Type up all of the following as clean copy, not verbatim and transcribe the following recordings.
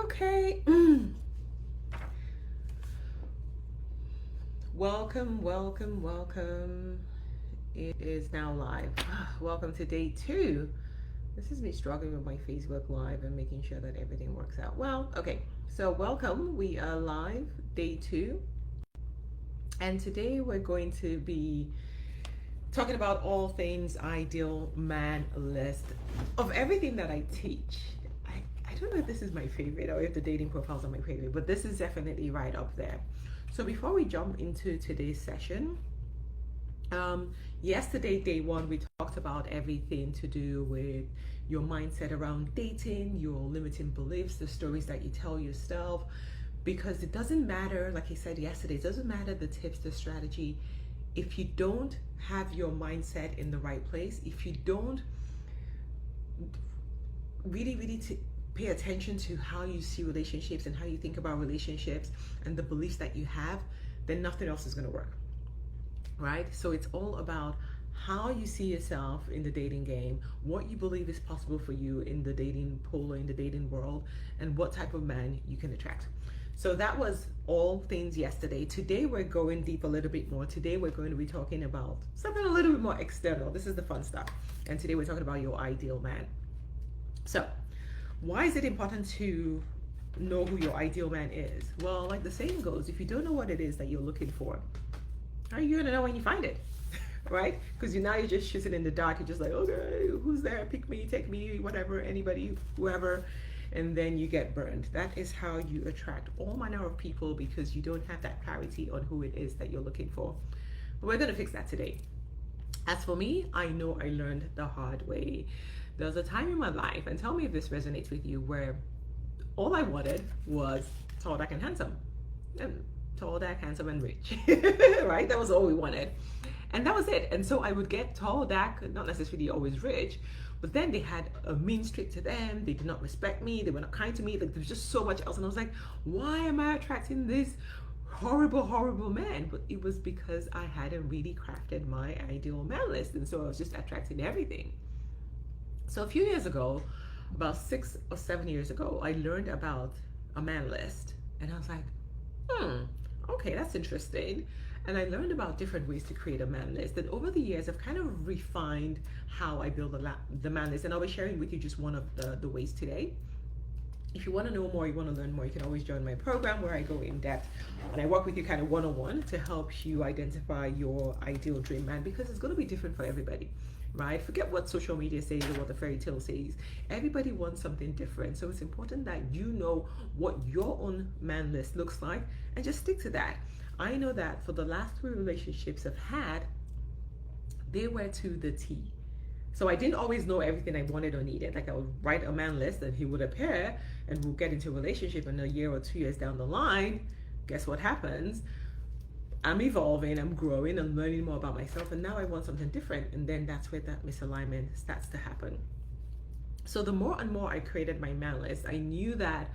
Okay. Welcome, welcome, welcome. It is now live. Welcome to day two. This is me struggling with my Facebook Live and making sure that everything works out well. Okay, so welcome. We are live, day two. And today we're going to be talking about all things ideal man list of everything that I teach. I don't know if this is my favorite or if the dating profiles are my favorite, but this is definitely right up there. So before we jump into today's session, yesterday, day one, we talked about everything to do with your mindset around dating, your limiting beliefs, the stories that you tell yourself, because it doesn't matter, like I said yesterday, it doesn't matter the tips, the strategy, if you don't have your mindset in the right place, if you don't really pay attention to how you see relationships and how you think about relationships and the beliefs that you have, then nothing else is going to work, right? So it's all about how you see yourself in the dating game, what you believe is possible for you in the dating pool or in the dating world, and what type of man you can attract. So that was all things yesterday. Today we're going deep a little bit more. Today we're going to be talking about something a little bit more external. This is the fun stuff. And today we're talking about your ideal man. So why is it important to know who your ideal man is? Well, like the saying goes, if you don't know what it is that you're looking for, how are you gonna know when you find it? Right? Because you're just shooting in the dark. You're just like, okay, who's there? Pick me, take me, whatever, anybody, whoever. And then you get burned. That is how you attract all manner of people, because you don't have that clarity on who it is that you're looking for. But we're gonna fix that today. As for me, I know I learned the hard way. There was a time in my life, and tell me if this resonates with you, where all I wanted was tall, dark, and handsome. And tall, dark, handsome, and rich. Right? That was all we wanted. And that was it. And so I would get tall, dark, not necessarily always rich, but then they had a mean streak to them. They did not respect me. They were not kind to me. Like, there was just so much else. And I was like, why am I attracting this horrible man? But it was because I hadn't really crafted my ideal man list. And so I was just attracting everything. So a few years ago, about 6 or 7 years ago, I learned about a man list. And I was like, okay, that's interesting. And I learned about different ways to create a man list. And over the years, I've kind of refined how I build the man list. And I'll be sharing with you just one of the ways today. If you want to know more, you want to learn more, you can always join my program where I go in depth and I work with you kind of one-on-one to help you identify your ideal dream man, because it's going to be different for everybody. Right? Forget what social media says or what the fairy tale says. Everybody wants something different. So it's important that you know what your own man list looks like and just stick to that. I know that for the last 3 relationships I've had, they were to the T. So I didn't always know everything I wanted or needed. Like, I would write a man list and he would appear and we'll get into a relationship, and a year or 2 years down the line, guess what happens? I'm evolving, I'm growing, I'm learning more about myself, and now I want something different. And then that's where that misalignment starts to happen. So the more and more I created my man list, I knew that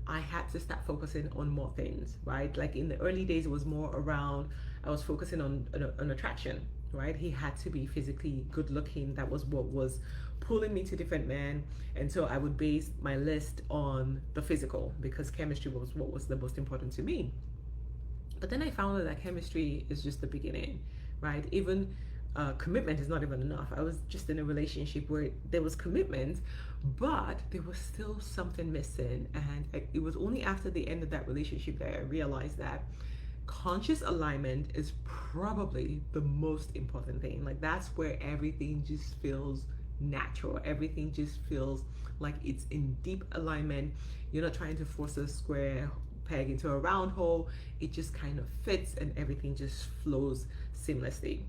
I had to start focusing on more things, right? Like in the early days, it was more around, I was focusing on attraction, right? He had to be physically good looking. That was what was pulling me to different men. And so I would base my list on the physical, because chemistry was what was the most important to me. But then I found that chemistry is just the beginning, right? Even commitment is not even enough. I was just in a relationship where there was commitment, but there was still something missing. And it was only after the end of that relationship that I realized that conscious alignment is probably the most important thing. Like, that's where everything just feels natural. Everything just feels like it's in deep alignment. You're not trying to force a square peg into a round hole. It just kind of fits and everything just flows seamlessly.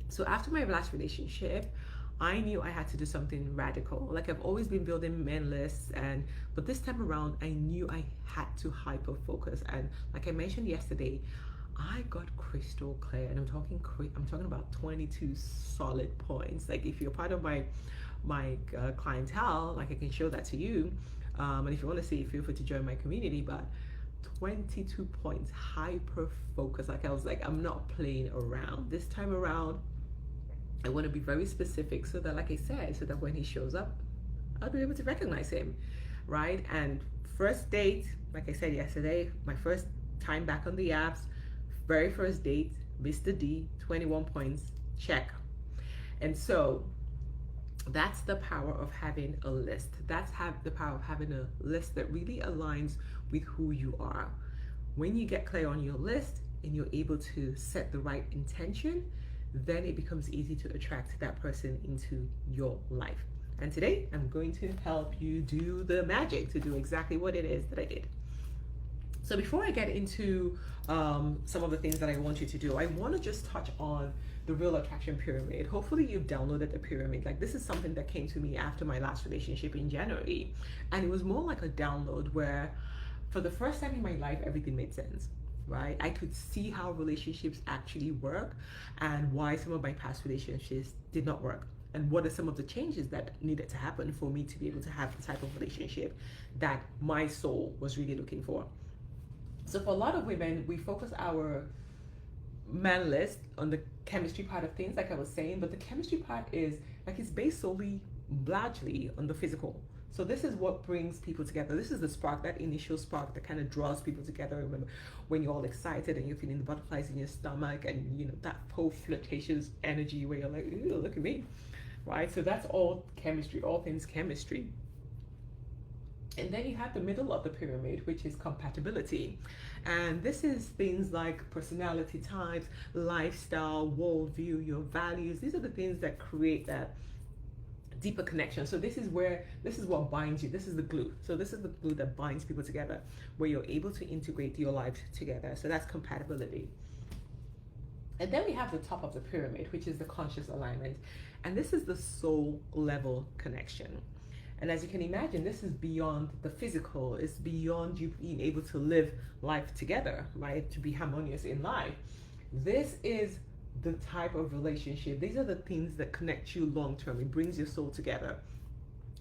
So after my last relationship, I knew I had to do something radical. Like, I've always been building men lists, but this time around I knew I had to hyper focus. And like I mentioned yesterday, I got crystal clear, and I'm talking about 22 solid points. Like, if you're part of my clientele, like, I can show that to you. And if you want to see, feel free to join my community. But 22 points, hyper focus. Like, I was like, I'm not playing around this time around. I want to be very specific, so that, like I said, so that when he shows up, I'll be able to recognize him, right? And first date, like I said yesterday, my first time back on the apps, very first date, Mr. D, 21 points, check. And so that's the power of having a list. That's the power of having a list that really aligns with who you are. When you get clear on your list and you're able to set the right intention, then it becomes easy to attract that person into your life. And today I'm going to help you do the magic to do exactly what it is that I did. So before I get into some of the things that I want you to do, I want to just touch on the Real Attraction Pyramid. Hopefully you've downloaded the pyramid. Like, this is something that came to me after my last relationship in January. And it was more like a download where for the first time in my life, everything made sense, right? I could see how relationships actually work and why some of my past relationships did not work. And what are some of the changes that needed to happen for me to be able to have the type of relationship that my soul was really looking for. So for a lot of women, we focus our man list on the chemistry part of things, like I was saying, but the chemistry part is like, it's based solely, largely on the physical. So this is what brings people together. This is the spark, that initial spark that kind of draws people together. Remember when you're all excited and you're feeling the butterflies in your stomach, and you know, that whole flirtatious energy where you're like, ooh, look at me, right? So that's all chemistry, all things chemistry. And then you have the middle of the pyramid, which is compatibility. And this is things like personality types, lifestyle, worldview, your values. These are the things that create that deeper connection. So this is what binds you. This is the glue. So this is the glue that binds people together, where you're able to integrate your life together. So that's compatibility. And then we have the top of the pyramid, which is the conscious alignment. And this is the soul level connection. And as you can imagine, this is beyond the physical. It's beyond you being able to live life together, right? To be harmonious in life. This is the type of relationship. These are the things that connect you long term. It brings your soul together,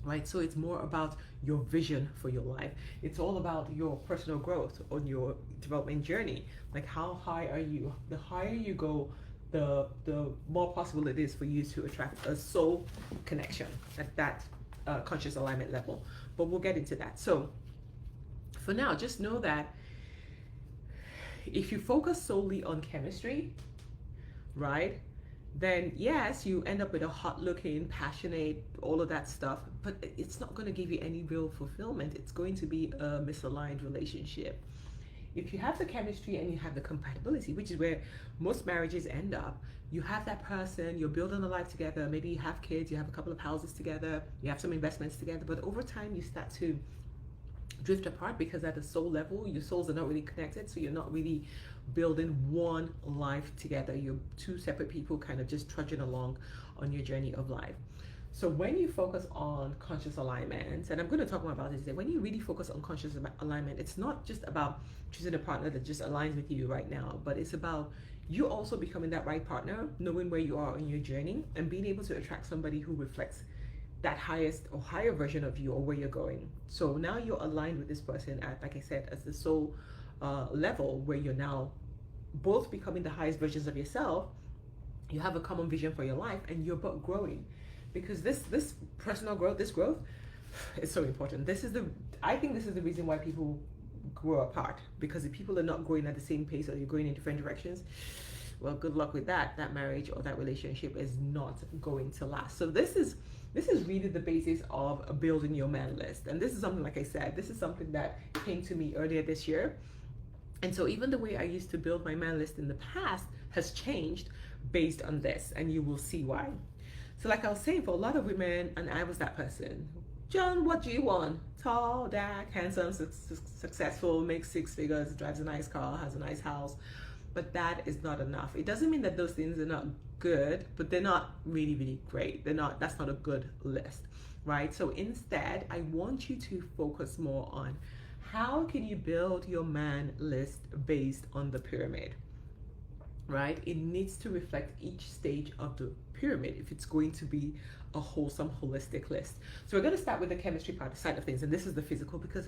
right? So it's more about your vision for your life. It's all about your personal growth on your development journey. Like, how high are you? The higher you go, the more possible it is for you to attract a soul connection at that conscious alignment level. But we'll get into that. So for now, just know that if you focus solely on chemistry, right, then yes, you end up with a hot looking, passionate, all of that stuff, but it's not going to give you any real fulfillment. It's going to be a misaligned relationship. If you have the chemistry and you have the compatibility, which is where most marriages end up, you have that person, you're building a life together, maybe you have kids, you have a couple of houses together, you have some investments together, but over time you start to drift apart because at the soul level, your souls are not really connected, so you're not really building one life together. You're two separate people kind of just trudging along on your journey of life. So when you focus on conscious alignment, and I'm going to talk more about this today, when you really focus on conscious alignment, it's not just about choosing a partner that just aligns with you right now, but it's about you also becoming that right partner, knowing where you are in your journey, and being able to attract somebody who reflects that highest or higher version of you or where you're going. So now you're aligned with this person at, like I said, as the soul level, where you're now both becoming the highest versions of yourself. You have a common vision for your life, and you're both growing. Because this personal growth, this growth is so important. I think this is the reason why people grow apart, because if people are not growing at the same pace, or you're going in different directions, well, good luck with that. That marriage or that relationship is not going to last. So this is really the basis of building your man list. And this is something, like I said, this is something that came to me earlier this year. And so even the way I used to build my man list in the past has changed based on this, and you will see why. So like I was saying, for a lot of women, and I was that person, Joan, what do you want? Tall, dark, handsome, successful, makes 6 figures, drives a nice car, has a nice house. But that is not enough. It doesn't mean that those things are not good, but they're not really, really great. That's not a good list, right? So instead, I want you to focus more on how can you build your man list based on the pyramid, right? It needs to reflect each stage of the pyramid if it's going to be a wholesome, holistic list. So we're going to start with the chemistry part, side of things, and this is the physical, because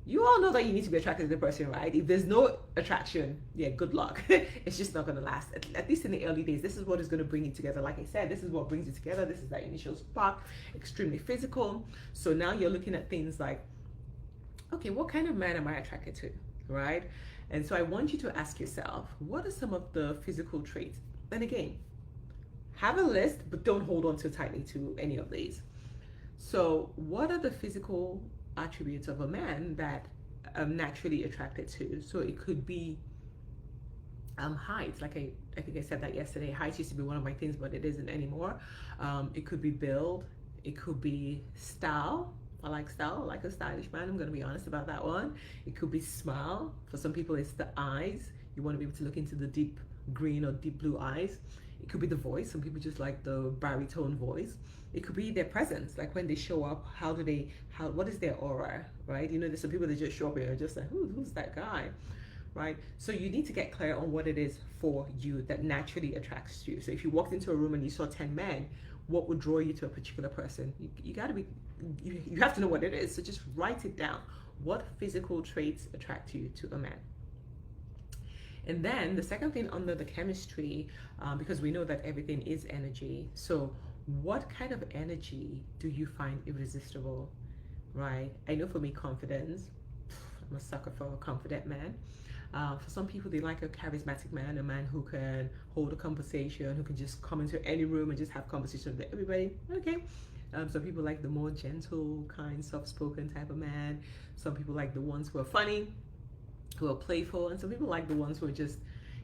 you all know that you need to be attracted to the person, right? If there's no attraction, yeah, good luck. It's just not going to last. At least in the early days, this is what is going to bring you together. Like I said, this is what brings you together. This is that initial spark, extremely physical. So now you're looking at things like okay, what kind of man am I attracted to, right? And so I want you to ask yourself, what are some of the physical traits? And again, have a list, but don't hold on too tightly to any of these. So, what are the physical attributes of a man that I'm naturally attracted to? So it could be height. I think I said that yesterday. Height used to be one of my things, but it isn't anymore. It could be build. It could be style. I like style. I like a stylish man. I'm going to be honest about that one. It could be smile. For some people, it's the eyes. You want to be able to look into the deep green or deep blue eyes. It could be the voice. Some people just like the baritone voice. It could be their presence, like when they show up. What is their aura, right? You know, there's some people that just show up and you're just like, who's that guy, right? So you need to get clear on what it is for you that naturally attracts you. So if you walked into a room and you saw 10 men, what would draw you to a particular person? You got to be, you have to know what it is. So just write it down. What physical traits attract you to a man? And then the second thing under the chemistry, because we know that everything is energy. So what kind of energy do you find irresistible, right? I know for me, confidence. I'm a sucker for a confident man. For some people, they like a charismatic man, a man who can hold a conversation, who can just come into any room and just have conversation with everybody. Okay. Some people like the more gentle, kind, soft-spoken type of man. Some people like the ones who are funny, who are playful, and some people like the ones who are just,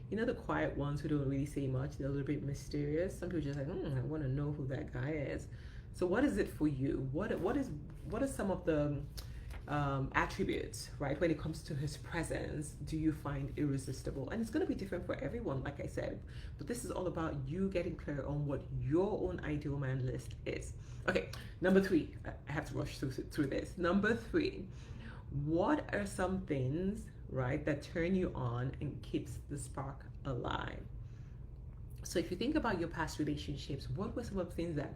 you know, the quiet ones who don't really say much. They're a little bit mysterious. Some people just like, I want to know who that guy is. So what is it for you? What are some of the attributes, right, when it comes to his presence, do you find irresistible? And it's going to be different for everyone, like I said, but this is all about you getting clear on what your own ideal man list is. Okay, number 3, I have to rush through this. Number 3, what are some things, right, that turn you on and keeps the spark alive? So if you think about your past relationships, what were some of the things that,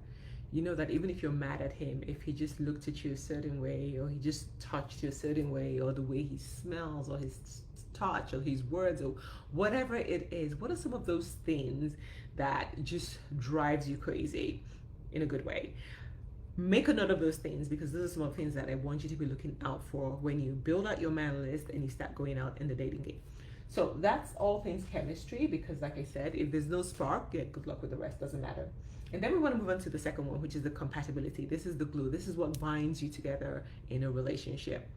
you know, that even if you're mad at him, if he just looked at you a certain way, or he just touched you a certain way, or the way he smells, or his touch, or his words, or whatever it is, what are some of those things that just drives you crazy in a good way? Make a note of those things, because those are some of the things that I want you to be looking out for when you build out your man list and you start going out in the dating game. So that's all things chemistry, because like I said, if there's no spark, yeah, good luck with the rest, doesn't matter. And then we want to move on to the second one, which is the compatibility. This is the glue. This is what binds you together in a relationship,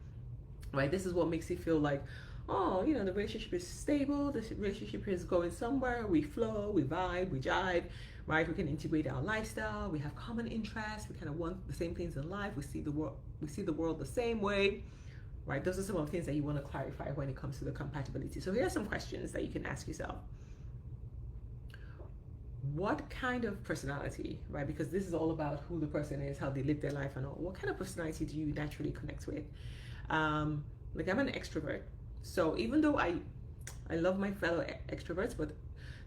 right? This is what makes you feel like, oh, you know, the relationship is stable. The relationship is going somewhere. We flow, we vibe, we jive, right? We can integrate our lifestyle. We have common interests. We kind of want the same things in life. We see the world the same way, right? Those are some of the things that you want to clarify when it comes to the compatibility. So here are some questions that you can ask yourself. What kind of personality, right? Because this is all about who the person is, how they live their life and all. What kind of personality do you naturally connect with? Like I'm an extrovert. So even though I love my fellow extroverts, but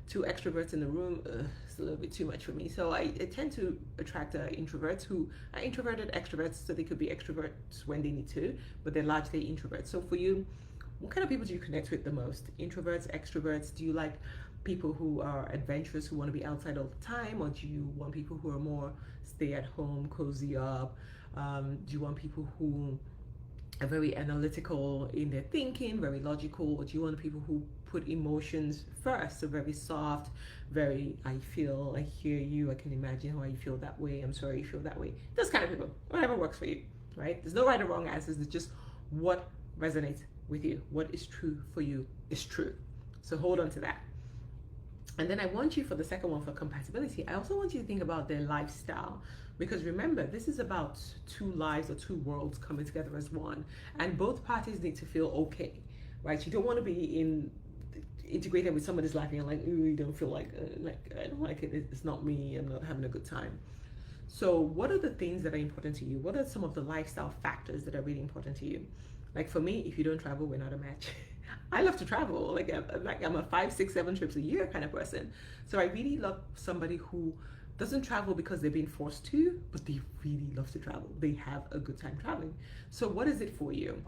2 extroverts in the room, it's a little bit too much for me. So I tend to attract introverts who are introverted extroverts, so they could be extroverts when they need to, but they're largely introverts. So for you, what kind of people do you connect with the most? Introverts, extroverts? Do you like people who are adventurous, who want to be outside all the time, or do you want people who are more stay at home, cozy up? Do you want people who are very analytical in their thinking, very logical, or do you want people who put emotions first, so very soft, very, I feel, I hear you, I can imagine how you feel that way, I'm sorry you feel that way? Those kind of people, whatever works for you, right? There's no right or wrong answers, it's just what resonates with you. What is true for you is true. So hold on to that. And then I want you, for the second one, for compatibility, I also want you to think about their lifestyle. Because remember, this is about 2 lives or 2 worlds coming together as one. And both parties need to feel okay, right? You don't want to be integrated with somebody's life and you're like, ooh, you don't feel like I don't like it, it's not me, I'm not having a good time. So what are the things that are important to you? What are some of the lifestyle factors that are really important to you? Like for me, if you don't travel, we're not a match. I love to travel. Like I'm a 5, 6, 7 trips a year kind of person. So I really love somebody who doesn't travel because they're being forced to, but they really love to travel. They have a good time traveling. So what is it for you?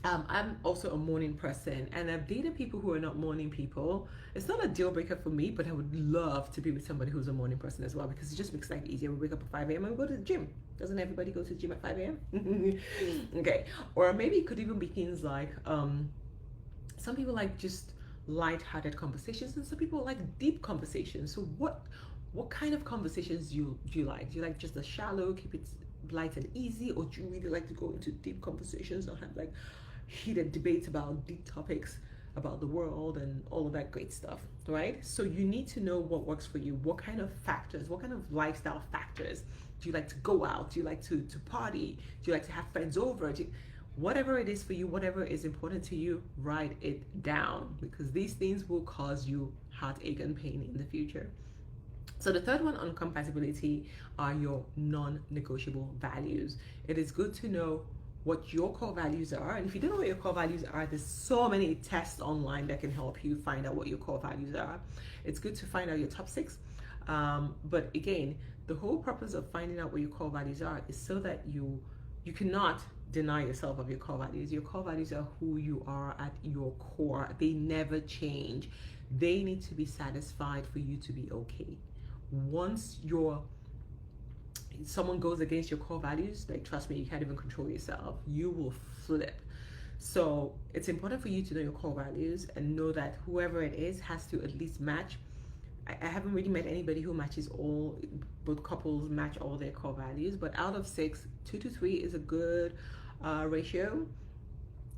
I'm also a morning person, and I've dated people who are not morning people. It's not a deal breaker for me, but I would love to be with somebody who's a morning person as well, because it just makes life easier. We wake up at 5 a.m. and we go to the gym. Doesn't everybody go to the gym at 5 a.m.? Okay. Or maybe it could even be things like some people like just light-hearted conversations, and some people like deep conversations. So what kind of conversations do you like? Do you like just the shallow, keep it light and easy, or do you really like to go into deep conversations and have like heated debates about deep topics about the world and all of that great stuff, right? So you need to know what works for you. What kind of factors, what kind of lifestyle factors? Do you like to go out? Do you like to party? Do you like to have friends over? Whatever it is for you, whatever is important to you, write it down, because these things will cause you heartache and pain in the future. So the third one on compatibility are your non-negotiable values. It is good to know what your core values are, and if you don't know what your core values are, there's so many tests online that can help you find out what your core values are. It's good to find out your top 6, but again, the whole purpose of finding out what your core values are is so that you cannot deny yourself of your core values. Your core values are who you are at your core. They never change. They need to be satisfied for you to be okay. Once someone goes against your core values, like, trust me, you can't even control yourself. You will flip. So it's important for you to know your core values and know that whoever it is has to at least match. I haven't really met anybody who matches both couples match all their core values, but out of 6, 2 to 3 is a good ratio.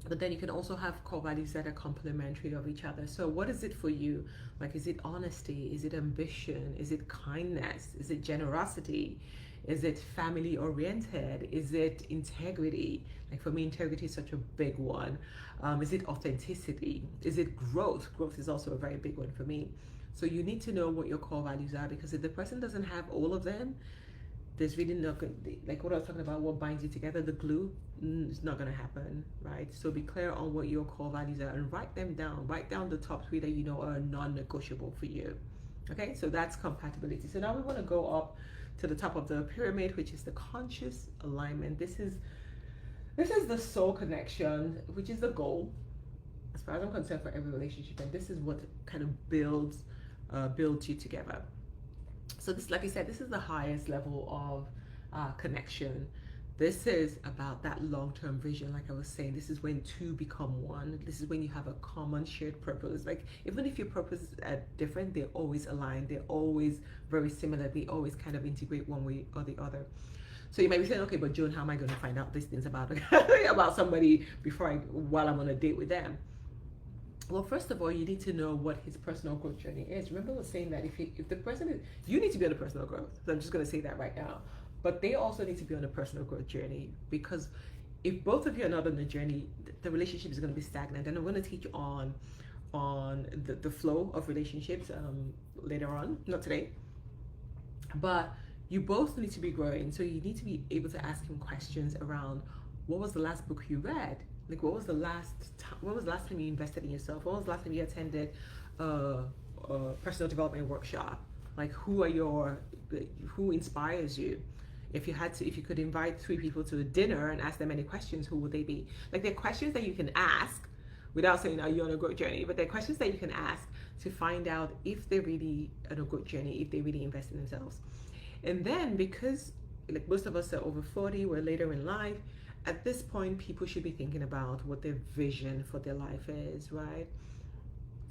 But then you can also have core values that are complementary of each other. So what is it for you? Like, is it honesty? Is it ambition? Is it kindness? Is it generosity? Is it family oriented? Is it integrity? Like, for me, integrity is such a big one. Is it authenticity? Is it growth? Growth is also a very big one for me. So you need to know what your core values are, because if the person doesn't have all of them, there's really not going, like what I was talking about, what binds you together, the glue, it's not going to happen, right? So be clear on what your core values are and write them down. Write down the top 3 that you know are non-negotiable for you. Okay, so that's compatibility. So now we want to go up to the top of the pyramid, which is the conscious alignment. This is the soul connection, which is the goal, as far as I'm concerned, for every relationship, and this is what kind of builds you together. So this, like I said, this is the highest level of connection. This is about that long-term vision. Like I was saying, this is when 2 become 1. This is when you have a common shared purpose. Like, even if your purposes are different, they're always aligned. They're always very similar. They always kind of integrate one way or the other. So you might be saying, okay, but Joan, how am I going to find out these things about somebody while I'm on a date with them? Well, first of all, you need to know what his personal growth journey is. Remember I was saying that if the person is, you need to be on a personal growth. So I'm just going to say that right now. But they also need to be on a personal growth journey, because if both of you are not on the journey, the relationship is going to be stagnant. And I'm going to teach on the flow of relationships later on, not today. But you both need to be growing. So you need to be able to ask him questions around, what was the last book you read? Like, when was the last time you invested in yourself? When was the last time you attended a personal development workshop? Like, who inspires you? If you could invite 3 people to a dinner and ask them any questions, who would they be? Like, they're questions that you can ask without saying, are you on a growth journey? But they're questions that you can ask to find out if they're really on a growth journey, if they really invest in themselves. And then, because like most of us are over 40, we're later in life, at this point, people should be thinking about what their vision for their life is, right?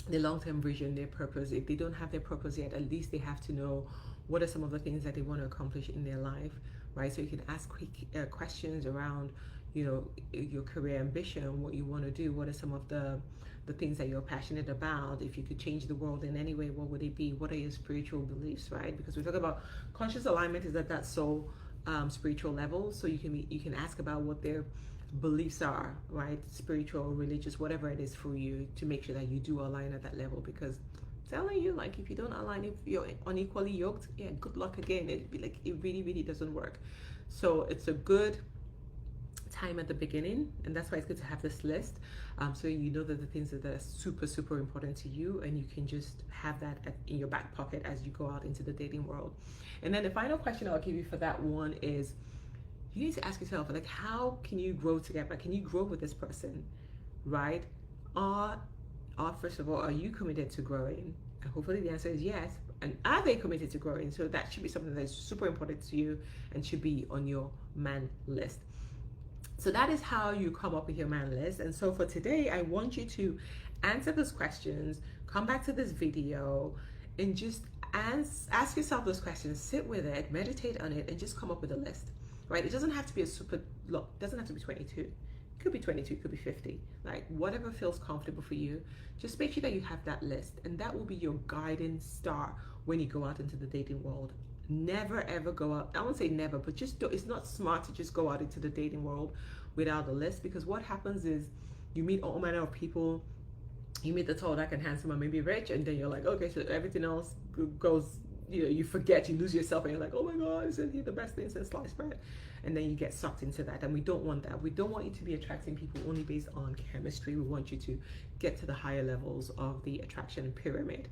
Their long-term vision, their purpose. If they don't have their purpose yet, at least they have to know what are some of the things that they want to accomplish in their life, right? So you can ask quick questions around, your career ambition, what you want to do, what are some of the things that you're passionate about. If you could change the world in any way, what would it be? What are your spiritual beliefs, right? Because we talk about conscious alignment is at that soul spiritual level. So you can ask about what their beliefs are, right? Spiritual, religious, whatever it is for you, to make sure that you do align at that level. Because I'm telling you, like, if you don't align, if you're unequally yoked, yeah, good luck again. It'd be like, it really, really doesn't work. So it's a good time at the beginning, and that's why it's good to have this list, so you know that the things that are super, super important to you, and you can just have that in your back pocket as you go out into the dating world. And then the final question I'll give you for that one is, you need to ask yourself, like, how can you grow together? Can you grow with this person, right? Are, first of all, are you committed to growing? And hopefully the answer is yes. And are they committed to growing? So that should be something that's super important to you and should be on your man list. So that is how you come up with your man list. And so for today, I want you to answer those questions, come back to this video, and just ask yourself those questions, sit with it, meditate on it, and just come up with a list, right? It doesn't have to be a super long, it doesn't have to be 22. It could be 22, it could be 50, like whatever feels comfortable for you. Just make sure that you have that list, and that will be your guiding star when you go out into the dating world. Never ever go out, I won't say never, but just don't, it's not smart to just go out into the dating world without a list, because what happens is you meet all manner of people. You meet the tall, dark, and handsome, and maybe rich, and then you're like, okay, so everything else goes, you forget, you lose yourself, and you're like, oh my God, isn't he the best thing since sliced bread? And then you get sucked into that, and we don't want that. We don't want you to be attracting people only based on chemistry. We want you to get to the higher levels of the attraction pyramid.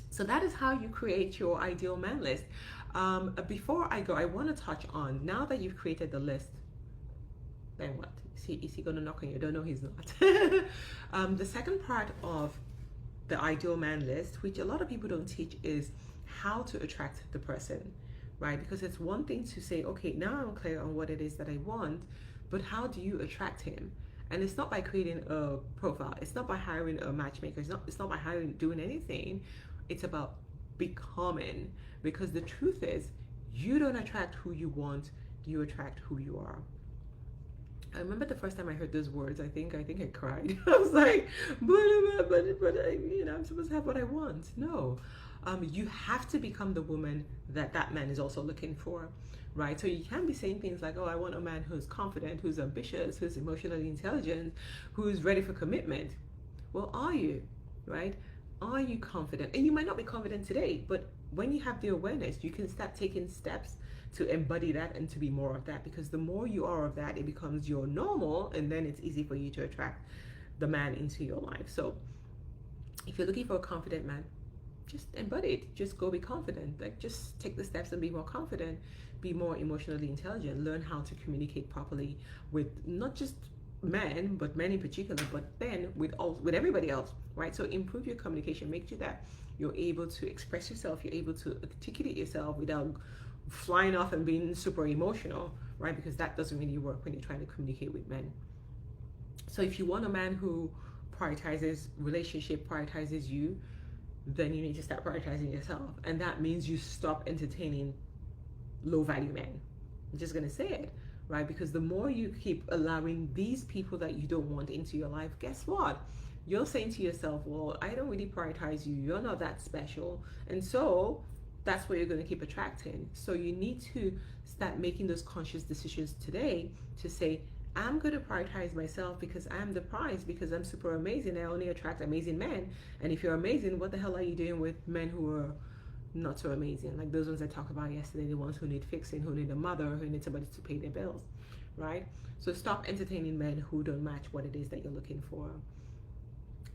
So that is how you create your ideal man list. Before I go, I want to touch on, now that you've created the list, then what? Is he going to knock on your door? No, he's not. The second part of the ideal man list, which a lot of people don't teach, is how to attract the person, right? Because it's one thing to say, okay, now I'm clear on what it is that I want, but how do you attract him? And it's not by creating a profile. It's not by hiring a matchmaker. It's not by doing anything. It's about becoming, because the truth is, you don't attract who you want, you attract who you are. I remember the first time I heard those words, I think I cried. I was like, but I'm supposed to have what I want. No, you have to become the woman that man is also looking for, right? So you can't be saying things like, oh, I want a man who's confident, who's ambitious, who's emotionally intelligent, who's ready for commitment. Well, are you, right? Are you confident? And you might not be confident today, but when you have the awareness, you can start taking steps to embody that and to be more of that, because the more you are of that, it becomes your normal, and then it's easy for you to attract the man into your life. So if you're looking for a confident man, just embody it. Just go be confident. Like, just take the steps and be more confident, be more emotionally intelligent, learn how to communicate properly with not just men, but men in particular, but then with everybody else, right? So improve your communication, make sure that you're able to express yourself, you're able to articulate yourself without flying off and being super emotional, right? Because that doesn't really work when you're trying to communicate with men. So if you want a man who prioritizes relationship, prioritizes you, then you need to start prioritizing yourself. And that means you stop entertaining low value men. I'm just gonna say it, right? Because the more you keep allowing these people that you don't want into your life, guess what? You're saying to yourself, well, I don't really prioritize you. You're not that special. And so that's what you're going to keep attracting. So you need to start making those conscious decisions today to say, I'm going to prioritize myself because I'm the prize, because I'm super amazing. I only attract amazing men. And if you're amazing, what the hell are you doing with men who are not so amazing? Like those ones I talked about yesterday, the ones who need fixing, who need a mother, who need somebody to pay their bills, right? So stop entertaining men who don't match what it is that you're looking for.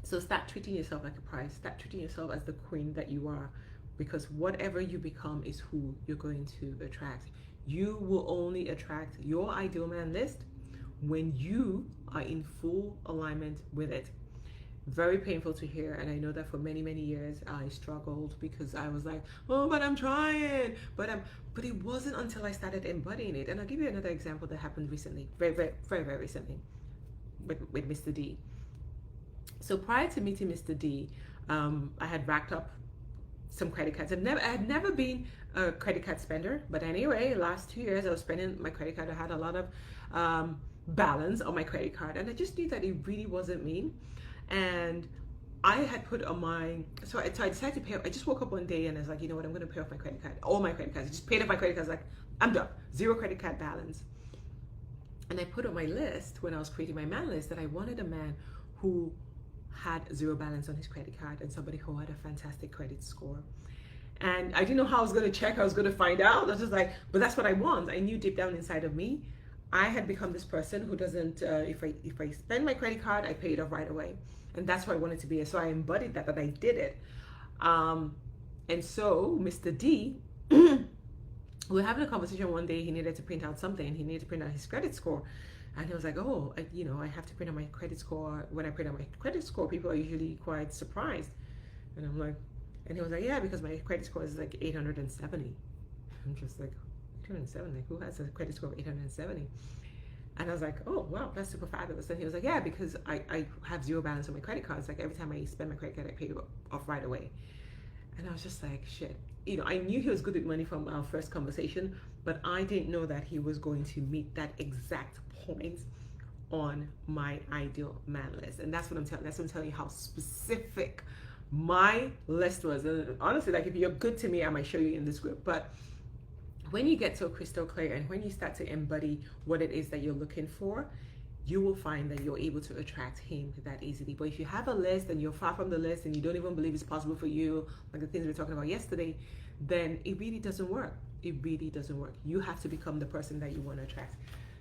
So start treating yourself like a prize. Start treating yourself as the queen that you are, because whatever you become is who you're going to attract. You will only attract your ideal man list when you are in full alignment with it. Very painful to hear, and I know that for many, many years I struggled because I was like, oh, but I'm trying, but it wasn't until I started embodying it. And I'll give you another example that happened recently, very, very, very, very recently with Mr. D. So prior to meeting Mr. D, I had racked up some credit cards. I had never been a credit card spender, but anyway, last 2 years I was spending my credit card. I had a lot of balance on my credit card, and I just knew that it really wasn't me. And I had put on my, so I decided to pay. I just woke up one day and I was like, you know what, I'm going to pay off my credit card, all my credit cards. I just paid off my credit cards. Like, I'm done, zero credit card balance. And I put on my list when I was creating my man list that I wanted a man who had zero balance on his credit card and somebody who had a fantastic credit score. And I didn't know how I was going to check, I was going to find out. I was just like, but that's what I want. I knew deep down inside of me, I had become this person who doesn't, if I spend my credit card, I pay it off right away. And that's who I wanted to be. So I embodied that I did it. And so Mr. D we were having a conversation one day. He needed to print out something. He needed to print out his credit score. And he was like, oh, I have to print out my credit score. When I print out my credit score, people are usually quite surprised. And I'm like, and he was like, yeah, because my credit score is like 870. I'm just like, 870? Like, who has a credit score of 870? And I was like, oh, wow, that's super fabulous. And he was like, yeah, because I have zero balance on my credit cards. Like, every time I spend my credit card, I pay it off right away. And I was just like, shit. I knew he was good with money from our first conversation, but I didn't know that he was going to meet that exact point on my ideal man list. And that's what I'm telling you how specific my list was. And honestly, like, if you're good to me, I might show you in this group. But when you get so crystal clear and when you start to embody what it is that you're looking for, you will find that you're able to attract him that easily. But if you have a list and you're far from the list and you don't even believe it's possible for you, like the things we were talking about yesterday, then it really doesn't work. It really doesn't work. You have to become the person that you want to attract.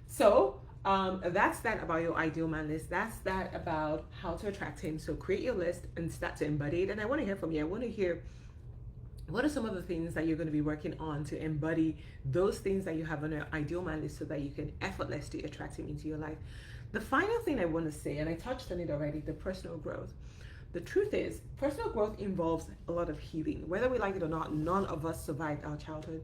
So that's that about your ideal man list. That's that about how to attract him. So create your list and start to embody it. And I want to hear from you. I want to hear, what are some of the things that you're going to be working on to embody those things that you have on your ideal man list so that you can effortlessly attract him into your life? The final thing I want to say, and I touched on it already, the personal growth. The truth is, personal growth involves a lot of healing. Whether we like it or not, none of us survived our childhood.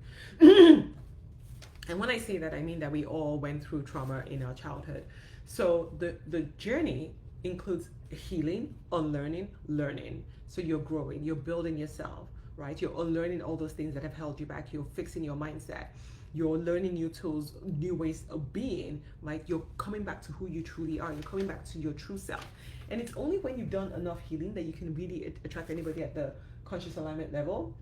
And when I say that, I mean that we all went through trauma in our childhood. So the journey includes healing, unlearning, learning. So you're growing, you're building yourself, right? You're unlearning all those things that have held you back. You're fixing your mindset. You're learning new tools, new ways of being, right? You're coming back to who you truly are. You're coming back to your true self. And it's only when you've done enough healing that you can really attract anybody at the conscious alignment level.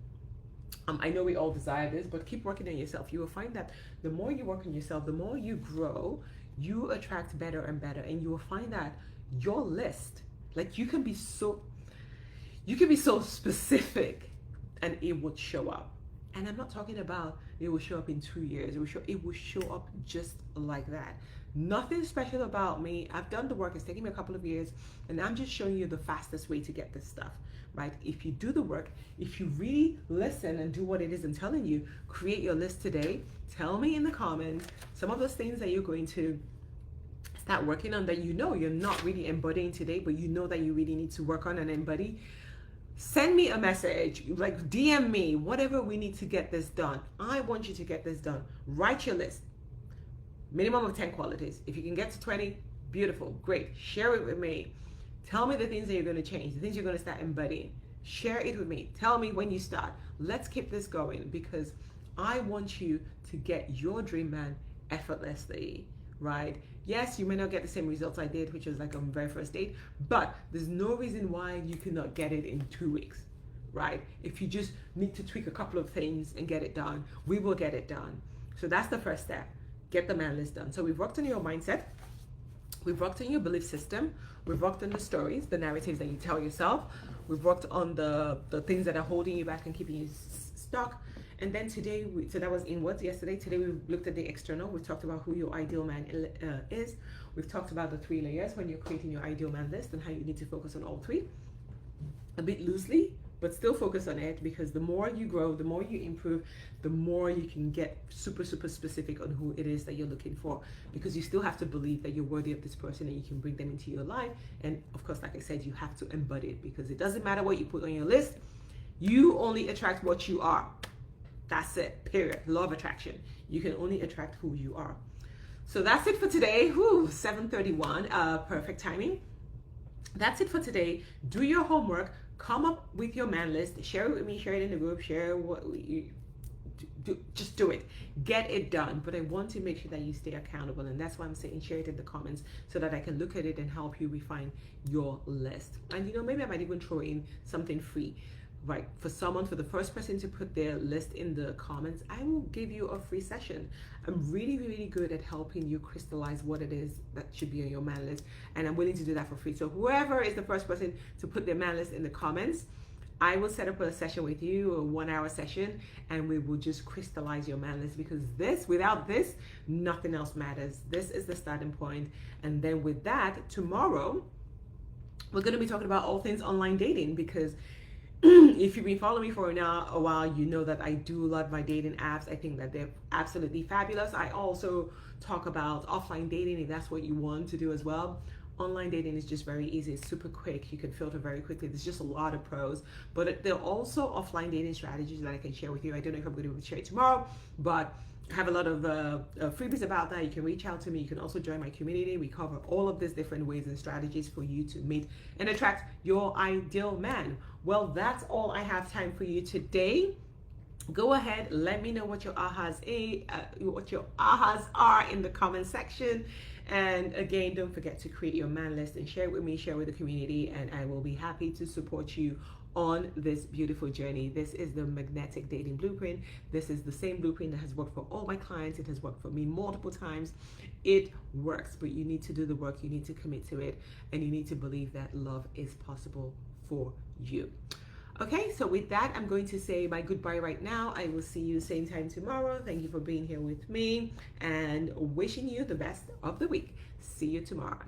I know we all desire this, but keep working on yourself. You will find that the more you work on yourself, the more you grow, you attract better and better. And you will find that your list, like, you can be so specific and it would show up. And I'm not talking about it will show up in 2 years. It will show up just like that. Nothing special about me. I've done the work. It's taken me a couple of years, and I'm just showing you the fastest way to get this stuff, right? If you do the work, if you really listen and do what it is I'm telling you, create your list today. Tell me in the comments some of those things that you're going to start working on that you're not really embodying today, but you know that you really need to work on and embody. Send me a message, like DM me, whatever we need to get this done. I want you to get this done. Write your list. Minimum of 10 qualities. If you can get to 20, beautiful, great. Share it with me. Tell me the things that you're going to change, the things you're going to start embodying. Share it with me. Tell me when you start. Let's keep this going because I want you to get your dream man effortlessly, right? Yes, you may not get the same results I did, which was like on the very first date, but there's no reason why you cannot get it in 2 weeks, right? If you just need to tweak a couple of things and get it done, we will get it done. So that's the first step. Get the man list done. So we've worked on your mindset. We've worked on your belief system. We've worked on the stories, the narratives that you tell yourself. We've worked on the things that are holding you back and keeping you stuck. And then today, so that was inwards yesterday. Today we looked at the external. We talked about who your ideal man is. We've talked about the 3 layers when you're creating your ideal man list and how you need to focus on all 3. A bit loosely, but still focus on it, because the more you grow, the more you improve, the more you can get super, super specific on who it is that you're looking for, because you still have to believe that you're worthy of this person and you can bring them into your life. And of course, like I said, you have to embody it, because it doesn't matter what you put on your list. You only attract what you are. That's it, period. Law of attraction. You can only attract who you are. So that's it for today. 7:31, perfect timing. That's it for today. Do your homework. Come up with your man list. Share it with me. Share it in the group. Share what you do. Just do it. Get it done. But I want to make sure that you stay accountable, and that's why I'm saying share it in the comments so that I can look at it and help you refine your list. And maybe I might even throw in something free. Right, for the first person to put their list in the comments, I will give you a free session. I'm really, really good at helping you crystallize what it is that should be on your man list, and I'm willing to do that for free. So whoever is the first person to put their man list in the comments, I will set up a session with you, a 1-hour session, and we will just crystallize your man list, because without this, nothing else matters. This is the starting point. And then with that, tomorrow, we're going to be talking about all things online dating, because If you've been following me for now a while, you know that I do love my dating apps. I think that they're absolutely fabulous. I also talk about offline dating if that's what you want to do as well. Online dating is just very easy. It's super quick. You can filter very quickly. There's just a lot of pros. But there are also offline dating strategies that I can share with you. I don't know if I'm going to be able to share it tomorrow, but I have a lot of freebies about that. You can reach out to me. You can also join my community. We cover all of these different ways and strategies for you to meet and attract your ideal man. Well, that's all I have time for you today. Go ahead, let me know what your ahas are in the comment section. And again, don't forget to create your man list and share it with me, share with the community, and I will be happy to support you on this beautiful journey. This is the magnetic dating blueprint. This is the same blueprint that has worked for all my clients. It has worked for me multiple times. It works, but you need to do the work. You need to commit to it, and you need to believe that love is possible for you. Okay, so with that, I'm going to say my goodbye right now. I will see you same time tomorrow. Thank you for being here with me and wishing you the best of the week. See you tomorrow.